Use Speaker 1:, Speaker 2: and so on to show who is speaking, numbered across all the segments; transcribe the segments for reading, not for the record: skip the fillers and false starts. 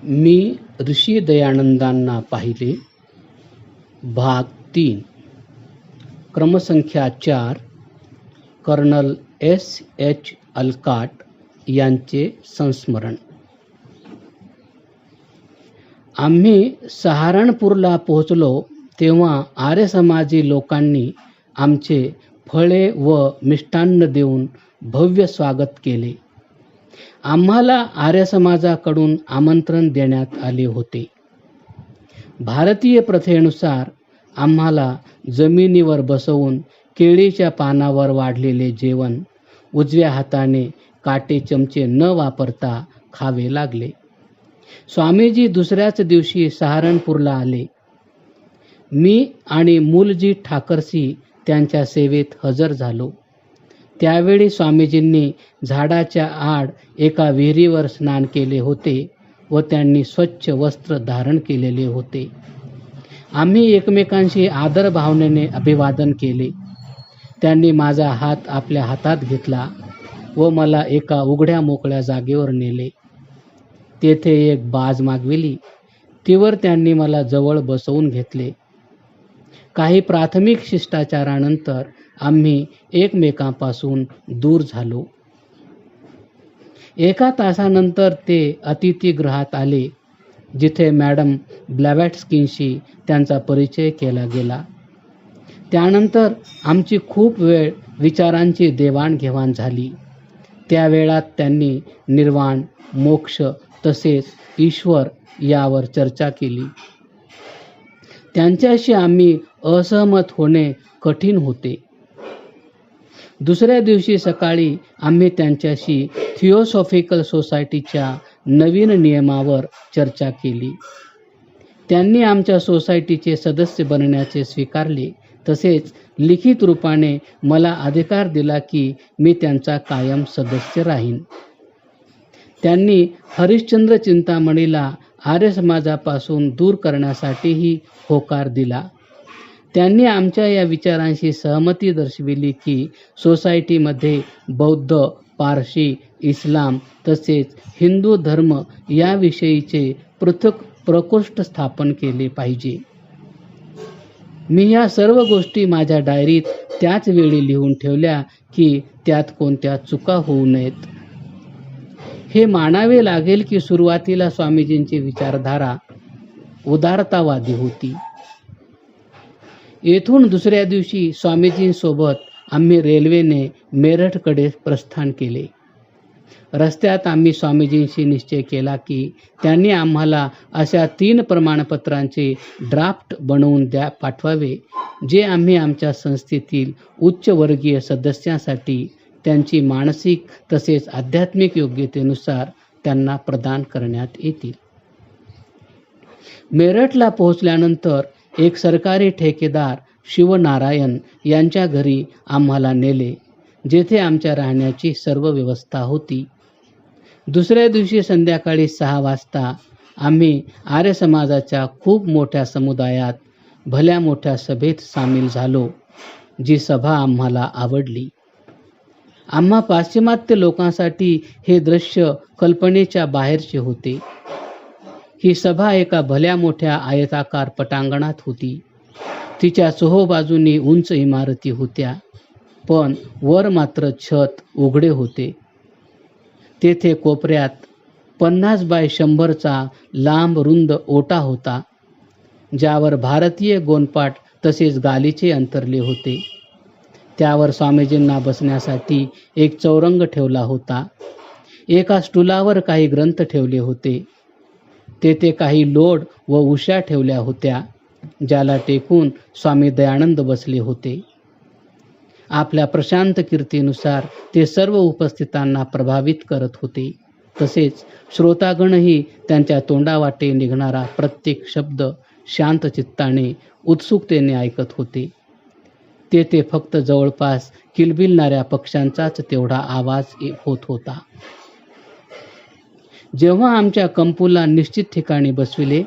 Speaker 1: मी ऋषी दयानंदांना पाहिले. भाग 3. क्रमसंख्या 4. Colonel S.H. Olcott यांचे संस्मरण. आम्ही सहारणपूरला पोहोचलो तेव्हा आर्य समाजी लोकांनी आमचे फळे व मिष्टान्न देऊन भव्य स्वागत केले. आम्हाला आर्य समाजाकडून आमंत्रण देण्यात आले होते. भारतीय प्रथेनुसार आम्हाला जमिनीवर बसवून केळीच्या पानावर वाढलेले जेवण उजव्या हाताने काटे चमचे न वापरता खावे लागले. स्वामीजी दुसऱ्याच दिवशी सहारणपूरला आले. मी आणि मूलजी ठाकरसी त्यांच्या सेवेत हजर झालो. त्यावेळी स्वामीजींनी झाडाच्या आड एका विहिरीवर स्नान केले होते व त्यांनी स्वच्छ वस्त्र धारण केलेले होते. आम्ही एकमेकांशी आदर भावनेने अभिवादन केले. त्यांनी माझा हात आपल्या हातात घेतला व मला एका उघड्या मोकळ्या जागेवर नेले. तेथे एक बाज मागविली. तीवर त्यांनी मला जवळ बसवून घेतले. काही प्राथमिक शिष्टाचारानंतर आम्ही एकमेकांपासून दूर झालो. एका तासानंतर ते अतिथीगृहात आले, जिथे मॅडम ब्लॅवॅट्स्कींशी त्यांचा परिचय केला गेला. त्यानंतर आमची खूप वेळ विचारांची देवाणघेवाण झाली. त्या वेळात त्यांनी निर्वाण, मोक्ष तसेच ईश्वर यावर चर्चा केली. त्यांच्याशी आम्ही असहमत होणे कठीण होते. दुसऱ्या दिवशी सकाळी आम्ही त्यांच्याशी थिओसॉफिकल सोसायटीच्या नवीन नियमावर चर्चा केली. त्यांनी आमच्या सोसायटीचे सदस्य बनण्याचे स्वीकारले. तसेच लिखित रूपाने मला अधिकार दिला की मी त्यांचा कायम सदस्य राहीन. त्यांनी हरिश्चंद्र चिंतामणीला आर्य समाजापासून दूर करण्यासाठीही होकार दिला. त्यांनी आमच्या या विचारांशी सहमती दर्शविली की सोसायटीमध्ये बौद्ध, पारशी, इस्लाम तसेच हिंदू धर्म याविषयीचे पृथक प्रकोष्ठ स्थापन केले पाहिजे. मी या सर्व गोष्टी माझ्या डायरीत त्याच वेळी लिहून ठेवल्या की त्यात कोणत्या चुका होऊ नयेत. हे मानावे लागेल की सुरुवातीला स्वामीजींची विचारधारा उदारतावादी होती. येथून दुसऱ्या दिवशी स्वामीजींसोबत आम्ही रेल्वेने मेरठकडे प्रस्थान केले. रस्त्यात आम्ही स्वामीजींशी निश्चय केला की त्यांनी आम्हाला अशा 3 प्रमाणपत्रांचे ड्राफ्ट बनवून पाठवावे, जे आम्ही आमच्या संस्थेतील उच्चवर्गीय सदस्यांसाठी त्यांची मानसिक तसेच आध्यात्मिक योग्यतेनुसार त्यांना प्रदान करण्यात येतील. मेरठला पोहोचल्यानंतर एक सरकारी ठेकेदार शिवनारायण यांच्या घरी आम्हाला नेले, जेथे आमच्या राहण्याची सर्व व्यवस्था होती. दुसऱ्या दिवशी संध्याकाळी 6 वाजता आम्ही आर्य समाजाच्या खूप मोठ्या समुदायात भल्या मोठ्या सभेत सामील झालो, जी सभा आम्हाला आवडली. आम्हा पाश्चिमात्य लोकांसाठी हे दृश्य कल्पनेच्या बाहेरचे होते. ही सभा एका भल्या मोठ्या आयताकार पटांगणात होती. तिच्या चोहोबाजूंनी उंच इमारती होत्या, पण वर मात्र छत उघडे होते. तेथे कोपऱ्यात 50 बाय 100चा लांब रुंद ओटा होता, ज्यावर भारतीय गोनपाट तसेच गालिचे अंतरले होते. त्यावर स्वामीजींना बसण्यासाठी एक चौरंग ठेवला होता. एका स्टूलावर काही ग्रंथ ठेवले होते. तेथे काही लोड व उश्या ठेवल्या होत्या, ज्याला टेकून स्वामी दयानंद बसले होते. आपल्या प्रशांत कीर्तीनुसार ते सर्व उपस्थितांना प्रभावित करत होते. तसेच श्रोतागणही त्यांच्या तोंडावाटे निघणारा प्रत्येक शब्द शांत चित्ताने उत्सुकतेने ऐकत होते. तेथे फक्त जवळपास किलबिलणाऱ्या पक्ष्यांचाच तेवढा आवाज होत होता. जेव्हा आमच्या कंपूला निश्चित ठिकाणी बसविले,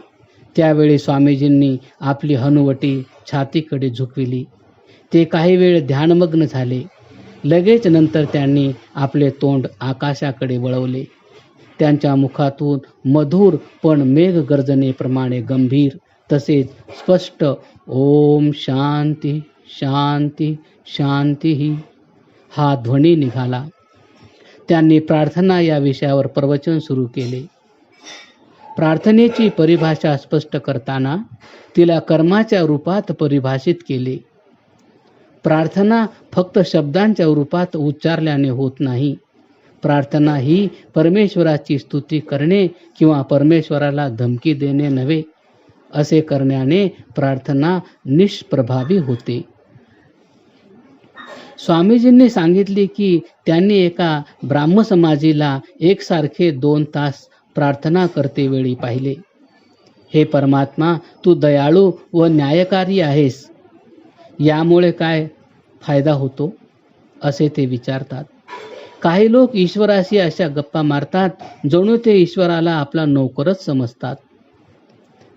Speaker 1: त्यावेळी स्वामीजींनी आपली हनुवटी छातीकडे झुकविली. ते काही वेळ ध्यानमग्न झाले. लगेच नंतर त्यांनी आपले तोंड आकाशाकडे वळवले. त्यांच्या मुखातून मधुर पण मेघगर्जनेप्रमाणे गंभीर तसेच स्पष्ट ओम शांती शांती शांती हा ध्वनी निघाला. त्यांनी प्रार्थना या विषयावर प्रवचन सुरू केले. प्रार्थनेची परिभाषा स्पष्ट करताना तिला कर्माच्या रूपात परिभाषित केले. प्रार्थना फक्त शब्दांच्या रूपात उच्चारल्याने होत नाही. प्रार्थना ही परमेश्वराची स्तुती करणे किंवा परमेश्वराला धमकी देणे नव्हे. असे करण्याने प्रार्थना निष्प्रभावी होते. स्वामीजींनी सांगितले की त्यांनी एका ब्राह्मसमाजीला एकसारखे 2 तास प्रार्थना करते वेळी पाहिले. हे परमात्मा, तू दयाळू व न्यायकारी आहेस, यामुळे काय फायदा होतो असे ते विचारतात. काही लोक ईश्वराशी अशा गप्पा मारतात जणू ते ईश्वराला आपला नोकरच समजतात.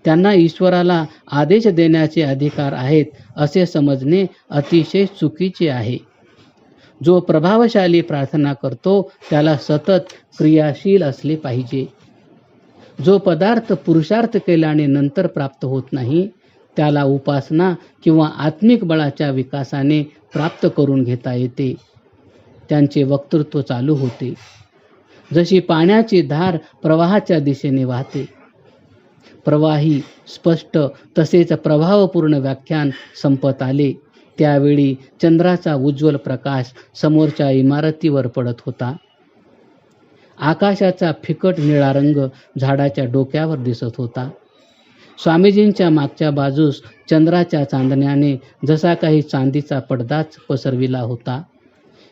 Speaker 1: त्यांना ईश्वराला आदेश देण्याचे अधिकार आहेत असे समजणे अतिशय चुकीचे आहे. जो प्रभावशाली प्रार्थना करतो त्याला सतत क्रियाशील असले पाहिजे. जो पदार्थ पुरुषार्थ केल्याने नंतर प्राप्त होत नाही त्याला उपासना किंवा आत्मिक बळाच्या विकासाने प्राप्त करून घेता येते. त्यांचे वक्तृत्व चालू होते. जशी पाण्याची धार प्रवाहाच्या दिशेने वाहते. प्रवाही स्पष्ट तसेच प्रभावपूर्ण व्याख्यान संपत आले. त्यावेळी चंद्राचा उज्ज्वल प्रकाश समोरच्या इमारतीवर पडत होता. आकाशाचा फिकट निळा रंग झाडाच्या डोक्यावर दिसत होता. स्वामीजींच्या मागच्या बाजूस चंद्राच्या चांदण्याने जसा काही चांदीचा पडदाच पसरविला होता.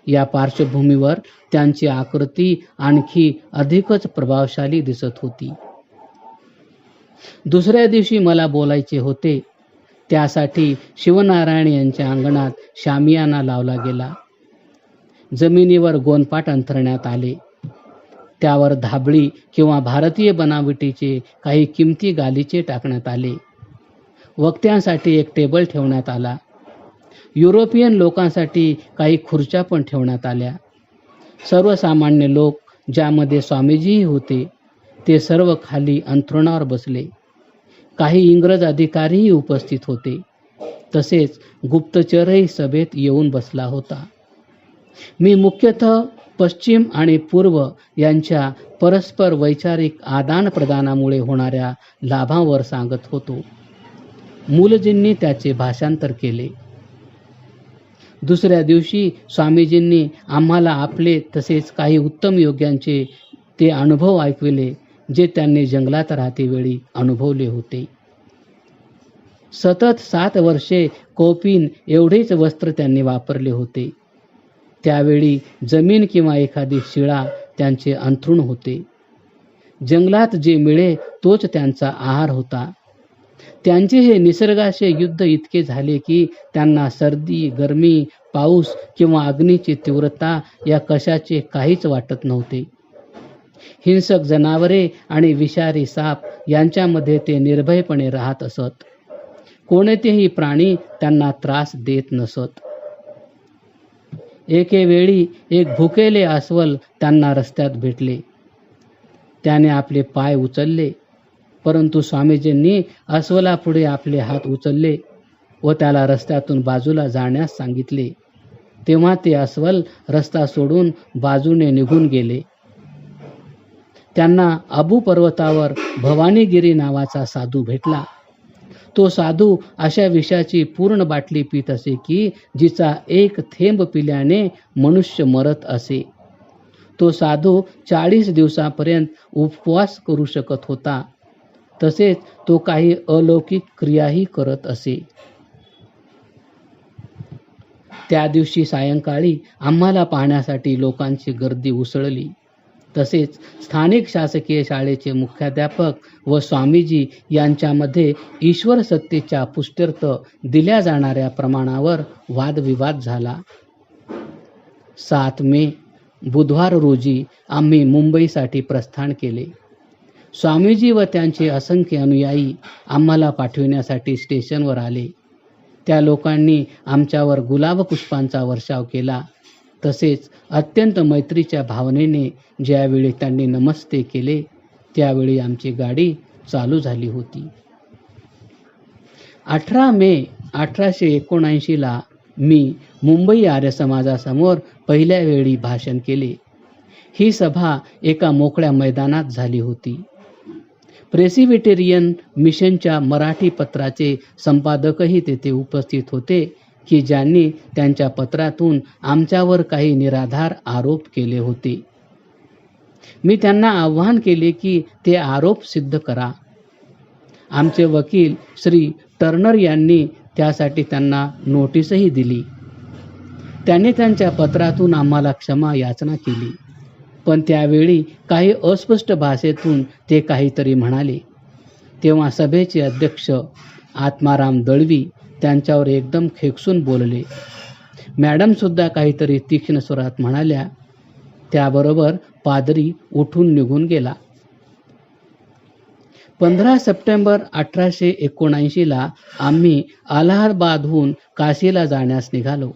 Speaker 1: या पार्श्वभूमीवर त्यांची आकृती आणखी अधिकच प्रभावशाली दिसत होती. दुसऱ्या दिवशी मला बोलायचे होते. त्यासाठी शिवनारायण यांच्या अंगणात शामियाना लावला गेला. जमिनीवर गोनपाट अंथरण्यात आले. त्यावर धाबळी किंवा भारतीय बनावटीचे काही किमती गालिचे टाकण्यात आले. वक्त्यांसाठी एक टेबल ठेवण्यात आला. युरोपियन लोकांसाठी काही खुर्च्या पण ठेवण्यात आल्या. सर्वसामान्य लोक, ज्यामध्ये स्वामीजीही होते, ते सर्व खाली अंथरुणावर बसले. काही इंग्रज अधिकारीही उपस्थित होते. तसेच गुप्तचरही सभेत येऊन बसला होता. मी मुख्यतः पश्चिम आणि पूर्व यांच्या परस्पर वैचारिक आदानप्रदानामुळे होणाऱ्या लाभांवर सांगत होतो. मूलजींनी त्याचे भाषांतर केले. दुसऱ्या दिवशी स्वामीजींनी आम्हाला आपले तसेच काही उत्तम योग्यांचे ते अनुभव ऐकविले जे त्यांनी जंगलात राहतेवेळी अनुभवले होते. सतत 7 वर्षे कौपीन एवढेच वस्त्र त्यांनी वापरले होते. त्यावेळी जमीन किंवा एखादी शिळा त्यांचे अंथरूण होते. जंगलात जे मिळे तोच त्यांचा आहार होता. त्यांचे हे निसर्गाचे युद्ध इतके झाले की त्यांना सर्दी, गरमी, पाऊस किंवा अग्नीची तीव्रता या कशाचे काहीच वाटत नव्हते. हिंसक जनावरे आणि विषारी साप यांच्यामध्ये ते निर्भयपणे राहत असत. कोणतेही प्राणी त्यांना त्रास देत नसत. एके वेळी एक भुकेले अस्वल त्यांना रस्त्यात भेटले. त्याने आपले पाय उचलले, परंतु स्वामीजींनी अस्वलापुढे आपले हात उचलले व त्याला रस्त्यातून बाजूला जाण्यास सांगितले. तेव्हा ते अस्वल रस्ता सोडून बाजूने निघून गेले. त्यांना अबू पर्वतावर भवानीगिरी नावाचा साधू भेटला. तो साधू अशा विषाची पूर्ण बाटली पित असे की जिचा एक थेंब पिल्याने मनुष्य मरत असे. तो साधू 40 दिवसापर्यंत उपवास करू शकत होता. तसेच तो काही अलौकिक क्रियाही करत असे. त्या दिवशी सायंकाळी आम्हाला पाहण्यासाठी लोकांची गर्दी उसळली. तसेच स्थानिक शासकीय शाळेचे मुख्याध्यापक व स्वामीजी यांच्यामध्ये ईश्वर सत्तेच्या पुष्ट्यर्थ दिल्या जाणाऱ्या प्रमाणावर वादविवाद झाला. 7 मे बुधवार रोजी आम्ही मुंबईसाठी प्रस्थान केले. स्वामीजी व त्यांचे असंख्य अनुयायी आम्हाला पाठविण्यासाठी स्टेशनवर आले. त्या लोकांनी आमच्यावर गुलाब पुष्पांचा वर्षाव केला. तसेच अत्यंत मैत्रीच्या भावनेने ज्यावेळी त्यांनी नमस्ते केले त्यावेळी आमची गाडी चालू झाली होती. 18 मे 1879ला मी मुंबई आर्य समाजासमोर पहिल्या वेळी भाषण केले. ही सभा एका मोकळ्या मैदानात झाली होती. प्रेसिबिटेरियन मिशनच्या मराठी पत्राचे संपादकही तेथे उपस्थित होते की ज्यांनी त्यांच्या पत्रातून आमच्यावर काही निराधार आरोप केले होते. मी त्यांना आव्हान केले की ते आरोप सिद्ध करा. आमचे वकील श्री टर्नर यांनी त्यासाठी त्यांना नोटीसही दिली. त्यांनी त्यांच्या पत्रातून आम्हाला क्षमा याचना केली, पण त्यावेळी काही अस्पष्ट भाषेतून ते काहीतरी म्हणाले. तेव्हा सभेचे अध्यक्ष आत्माराम दळवी त्यांच्यावर एकदम खेकसून बोलले. मॅडमसुद्धा काहीतरी तीक्ष्ण स्वरात म्हणाल्या. त्याबरोबर पादरी उठून निघून गेला. 15 सप्टेंबर 1879ला आम्ही अलाहाबादहून काशीला जाण्यास निघालो.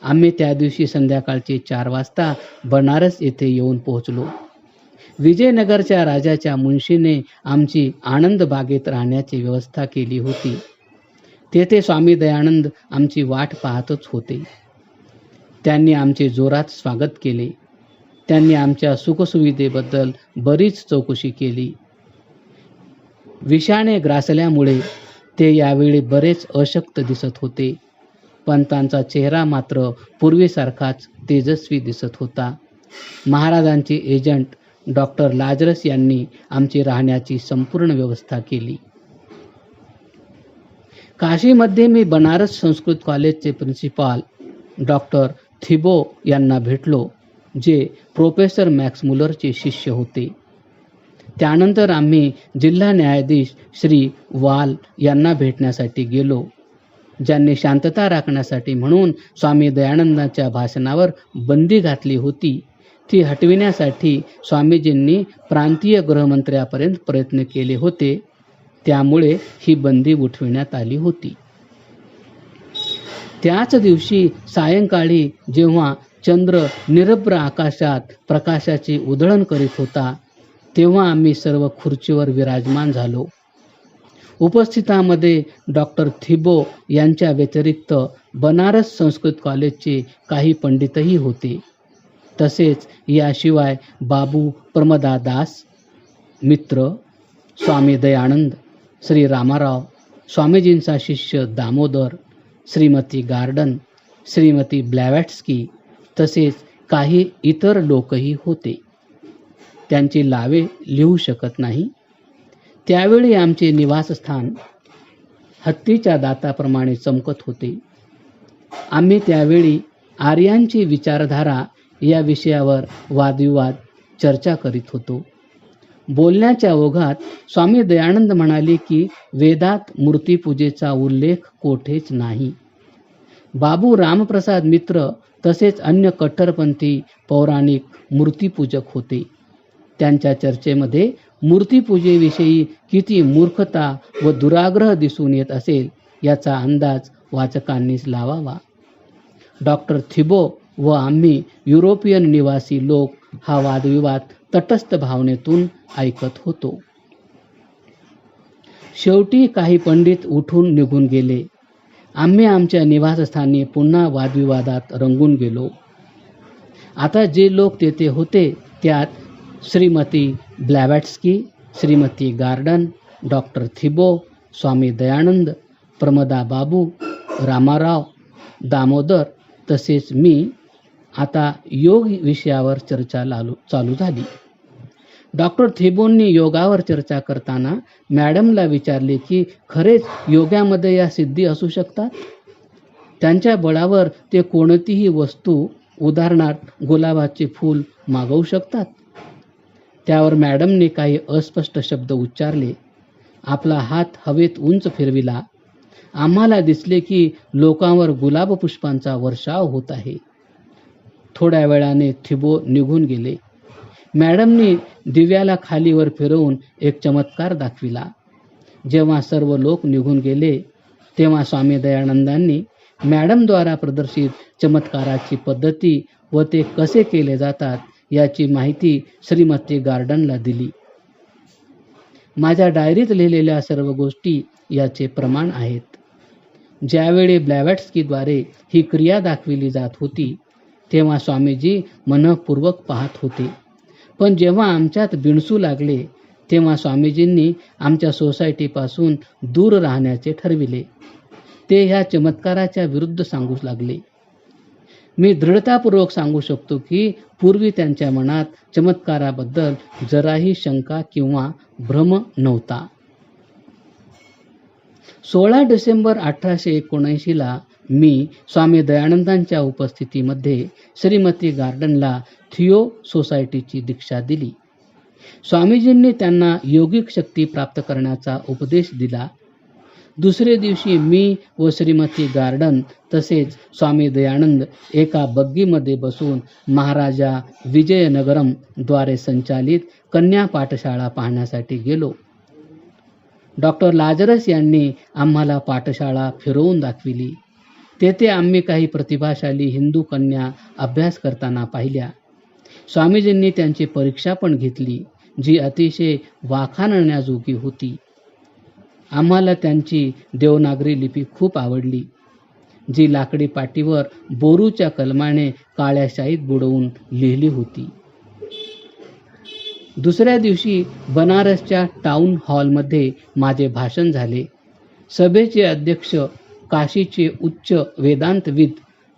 Speaker 1: आम्ही त्या दिवशी संध्याकाळचे 4 वाजता बनारस येथे येऊन पोहोचलो. विजयनगरच्या राजाच्या मुंशीने आमची आनंद बागेत राहण्याची व्यवस्था केली होती. तेथे स्वामी दयानंद आमची वाट पाहतच होते. त्यांनी आमचे जोरात स्वागत केले. त्यांनी आमच्या सुखसुविधेबद्दल बरीच चौकशी केली. विषाणे ग्रासल्यामुळे ते यावेळी बरेच अशक्त दिसत होते, पण त्यांचा चेहरा मात्र पूर्वीसारखाच तेजस्वी दिसत होता. महाराजांचे एजंट डॉक्टर लाजरस यांनी आमची राहण्याची संपूर्ण व्यवस्था केली. काशीमध्ये मी बनारस संस्कृत कॉलेजचे प्रिन्सिपाल डॉक्टर थिबो यांना भेटलो, जे प्रोफेसर मॅक्स मुलरचे शिष्य होते. त्यानंतर आम्ही जिल्हा न्यायाधीश श्री वाल यांना भेटण्यासाठी गेलो, ज्यांनी शांतता राखण्यासाठी म्हणून स्वामी दयानंदांच्या भाषणावर बंदी घातली होती. ती हटविण्यासाठी स्वामीजींनी प्रांतीय गृहमंत्र्यापर्यंत प्रयत्न केले होते, त्यामुळे ही बंदी उठविण्यात आली होती. त्याच दिवशी सायंकाळी जेव्हा चंद्र निरभ्र आकाशात प्रकाशाची उधळण करीत होता, तेव्हा आम्ही सर्व खुर्चीवर विराजमान झालो. उपस्थितांमध्ये डॉक्टर थिबो यांच्या व्यतिरिक्त बनारस संस्कृत कॉलेजचे काही पंडितही होते. तसेच याशिवाय बाबू प्रमदादास मित्र, स्वामी दयानंद, श्री रामाराव, स्वामीजींचा शिष्य दामोदर, श्रीमती गार्डन, श्रीमती ब्लॅवॅट्स्की तसेच काही इतर लोकही होते. त्यांची नावे लिहू शकत नाही. त्यावेळी आमचे निवासस्थान हत्तीच्या दाताप्रमाणे चमकत होते. आम्ही त्यावेळी आर्यांची विचारधारा या विषयावर वादविवाद चर्चा करीत होतो. बोलण्याच्या ओघात स्वामी दयानंद म्हणाले की वेदात मूर्तीपूजेचा उल्लेख कोठेच नाही. बाबू रामप्रसाद मित्र तसेच अन्य कट्टरपंथी पौराणिक मूर्तीपूजक होते. त्यांच्या चर्चेमध्ये मूर्तीपूजेविषयी किती मूर्खता व दुराग्रह दिसून येत असेल याचा अंदाज वाचकांनीच लावावा. डॉक्टर थिबो व आम्ही युरोपियन निवासी लोक हा वादविवाद तटस्थ भावनेतून ऐकत होतो. शेवटी काही पंडित उठून निघून गेले. आम्ही आमच्या निवासस्थानी पुन्हा वादविवादात रंगून गेलो. आता जे लोक तेथे होते त्यात श्रीमती ब्लॅवॅट्स्की, श्रीमती गार्डन, डॉक्टर थिबो, स्वामी दयानंद, प्रमदा बाबू, रामाराव, दामोदर तसेच मी. आता योग विषयावर चर्चा चालू झाली. डॉक्टर थिबोंनी योगावर चर्चा करताना मॅडमला विचारले की खरेच योगामध्ये या सिद्धी असू शकतात? त्यांच्या बळावर ते कोणतीही वस्तू, उदाहरणार्थ गुलाबाचे फूल मागवू शकतात? त्यावर मॅडमने काही अस्पष्ट शब्द उच्चारले. आपला हात हवेत उंच फिरविला. आम्हाला दिसले की लोकांवर गुलाब पुष्पांचा वर्षाव होत आहे. थोड्या वेळाने थिबो निघून गेले. मॅडमनी दिव्याला खालीवर फिरवून एक चमत्कार दाखविला. जेव्हा सर्व लोक निघून गेले तेव्हा स्वामी दयानंदांनी मॅडमद्वारा प्रदर्शित चमत्काराची पद्धती व ते कसे केले जातात याची माहिती श्रीमती गार्डनला दिली. माझ्या डायरीत लिहिलेल्या सर्व गोष्टी याचे प्रमाण आहेत. ज्यावेळी ब्लॅवॅट्स्कीद्वारे ही क्रिया दाखविली जात होती तेव्हा स्वामीजी मनःपूर्वक पाहत होते. पण जेव्हा आमच्यात बिनसू लागले तेव्हा स्वामीजींनी आमच्या सोसायटीपासून दूर राहण्याचे ठरविले. ते ह्या चमत्काराच्या विरुद्ध सांगू लागले. मी दृढतापूर्वक सांगू शकतो की पूर्वी त्यांच्या मनात चमत्काराबद्दल जराही शंका किंवा भ्रम नव्हता. 16 डिसेंबर 1879 मी स्वामी दयानंदांच्या उपस्थितीमध्ये श्रीमती गार्डनला थिओ सोसायटीची दीक्षा दिली. स्वामीजींनी त्यांना योगिक शक्ती प्राप्त करण्याचा उपदेश दिला. दुसरे दिवशी मी व श्रीमती गार्डन तसेच स्वामी दयानंद एका बग्गीमध्ये बसून महाराजा विजयनगरम द्वारे संचालित कन्या पाठशाळा पाहण्यासाठी गेलो. डॉक्टर लाजरस यांनी आम्हाला पाठशाळा फिरवून दाखविली. तेथे आम्ही काही प्रतिभाशाली हिंदू कन्या अभ्यास करताना पाहिल्या. स्वामीजींनी त्यांची परीक्षा पण घेतली जी अतिशय वाखाणण्याजोगी होती. आम्हाला त्यांची देवनागरी लिपी खूप आवडली जी लाकडी पाटीवर बोरूच्या कलमाने काळ्या शाईत बुडवून लिहिली होती. दुसऱ्या दिवशी बनारसच्या टाउन हॉलमध्ये माझे भाषण झाले. सभेचे अध्यक्ष काशीचे उच्च वेदांतविद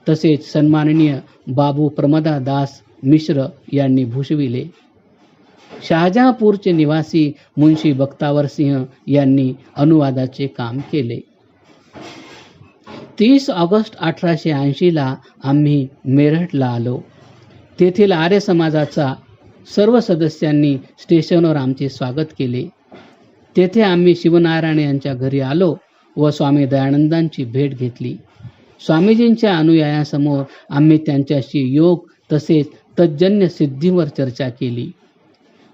Speaker 1: तसेच सन्माननीय बाबू प्रमदादास मिश्र यांनी भूषविले. शहाजहापूरचे निवासी मुंशी बख्तावर सिंह यांनी अनुवादाचे काम केले. 30 ऑगस्ट 1880 आम्ही मेरठला आलो. तेथील आर्य समाजाचा सर्व सदस्यांनी स्टेशनवर आमचे स्वागत केले. तेथे आम्ही शिवनारायण यांच्या घरी आलो व स्वामी दयानंदांची भेट घेतली. स्वामीजींच्या अनुयायांसमोर आम्ही त्यांच्याशी योग तसेच तज्जन्य सिद्धीवर चर्चा केली.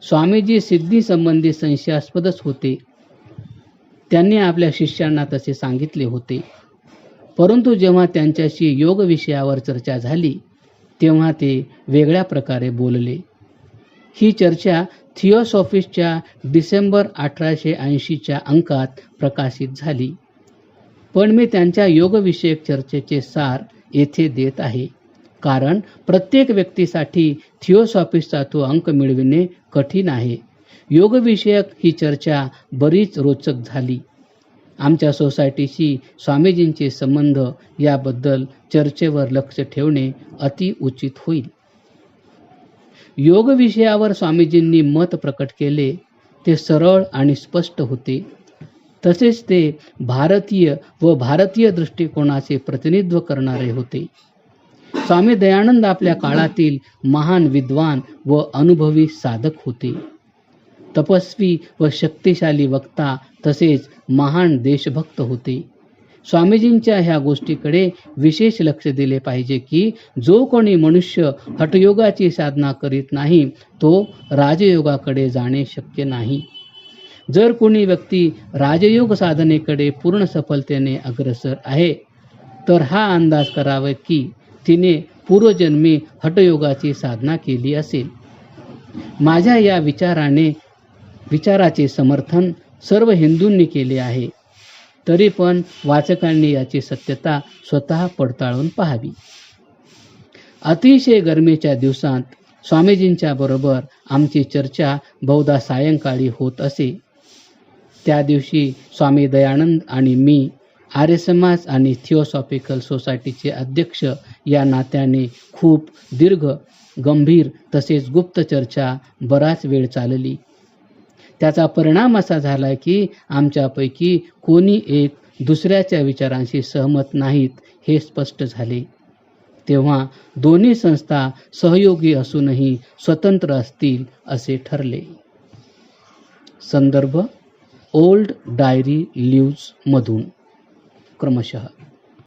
Speaker 1: स्वामीजी सिद्धी संबंधी संशयास्पदच होते. त्यांनी आपल्या शिष्यांना तसे सांगितले होते. परंतु जेव्हा त्यांच्याशी योग विषयावर चर्चा झाली तेव्हा ते वेगळ्या प्रकारे बोलले. ही चर्चा थिओसॉफिस्टच्या डिसेंबर 1880 अंकात प्रकाशित झाली. पण मी त्यांच्या योगविषयक चर्चेचे सार येथे देत आहे, कारण प्रत्येक व्यक्तीसाठी थिओसॉफिस्टचा तो अंक मिळविणे कठीण आहे. योगविषयक ही चर्चा बरीच रोचक झाली. आमच्या सोसायटीशी स्वामीजींचे संबंध याबद्दल चर्चेवर लक्ष ठेवणे अति उचित होईल. योग विषयावर स्वामीजींनी मत प्रकट केले ते सरळ आणि स्पष्ट होते. तसेच ते भारतीय दृष्टिकोनाचे प्रतिनिधित्व करणारे होते. स्वामी दयानंद आपल्या काळातील महान विद्वान व अनुभवी साधक होते. तपस्वी व शक्तिशाली वक्ता तसेच महान देशभक्त होते. स्वामीजींच्या ह्या गोष्टीकडे विशेष लक्ष दिले पाहिजे की जो कोणी मनुष्य हठयोगाची साधना करीत नाही तो राजयोगाकडे जाणे शक्य नाही. जर कोणी व्यक्ती राजयोग साधनेकडे पूर्ण सफलतेने अग्रसर आहे तर हा अंदाज करावा की तिने पूर्वजन्मी हठयोगाची साधना केली असेल. माझ्या या विचाराचे समर्थन सर्व हिंदूंनी केले आहे. तरी पण वाचकांनी याची सत्यता स्वतः पडताळून पाहावी. अतिशय गरमीच्या दिवसात स्वामीजींच्या बरोबर आमची चर्चा बहुधा सायंकाळी होत असे. त्या दिवशी स्वामी दयानंद आणि मी आर्य समाज आणि थिओसॉफिकल सोसायटीचे अध्यक्ष या नात्याने खूप दीर्घ, गंभीर तसेच गुप्त चर्चा बराच वेळ चालली. त्याचा परिणाम असा झाला की आमच्यापैकी कोणी एक दुसऱ्याच्या विचारांशी सहमत नाहीत हे स्पष्ट झाले. तेव्हा दोन्ही संस्था सहयोगी असूनही स्वतंत्र असतील असे ठरले. संदर्भ ओल्ड डायरी लीव्ज मधून क्रमशः